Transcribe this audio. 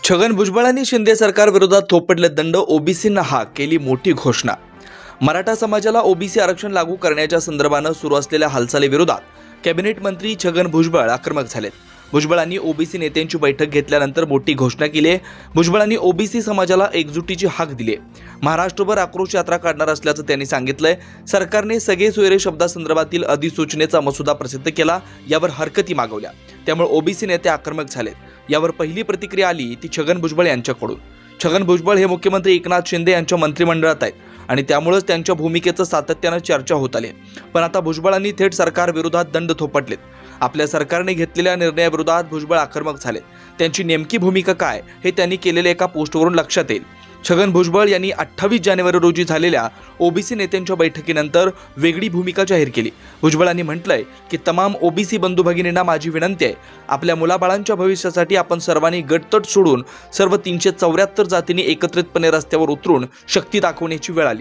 छगन भुजबळांनी शिंदे सरकार विरोधात थोपटले दंड, ओबीसींना हा केली मोठी घोषणा। मराठा समाजाला ओबीसी आरक्षण लागू करण्याच्या संदर्भाने सुरू असलेल्या हालचालीविरोधात कॅबिनेट मंत्री छगन भुजबळ आक्रमक झालेत। भुजबळांनी ओबीसी नेत्यांची बैठक घेतल्यानंतर मोठी घोषणा केली आहे। भुजबळांनी ओबीसी समाजाला एकजुटीची हाक दिली आहे। महाराष्ट्रभर आक्रोश यात्रा काढणार असल्याचं त्यांनी सांगितलंय। सरकारने सगळे सोयरे शब्दासंदर्भातील अधिसूचनेचा मसुदा प्रसिद्ध केला, यावर हरकती मागवल्या, त्यामुळे ओबीसी नेते आक्रमक झालेत। यावर पहिली प्रतिक्रिया आली ती छगन भुजबळ यांच्याकडून। छगन भुजबळ हे मुख्यमंत्री एकनाथ शिंदे यांच्या मंत्रिमंडळात आहेत आणि त्यामुळेच त्यांच्या भूमिकेचं सातत्याने चर्चा होत आली। पण आता भुजबळांनी थेट सरकार विरोधात दंड थोपटलेत। आपल्या सरकारने घेतलेल्या निर्णयाविरोधात भुजबळ आक्रमक झाले। त्यांची नेमकी भूमिका काय हे त्यांनी केलेल्या एका पोस्टवरून लक्षात येईल। छगन भुजबळ यांनी 28 जानेवारी रोजी झालेल्या ओबीसी नेत्यांच्या बैठकीनंतर वेगळी भूमिका जाहीर केली। भुजबळांनी म्हटलंय की तमाम ओबीसी बंधू भगिनींना माझी विनंती आहे, आपल्या मुलाबाळांच्या भविष्यासाठी आपण सर्वांनी गटतट सोडून सर्व 374 जातींनी एकत्रितपणे रस्त्यावर उतरून शक्ती दाखवण्याची वेळ आली।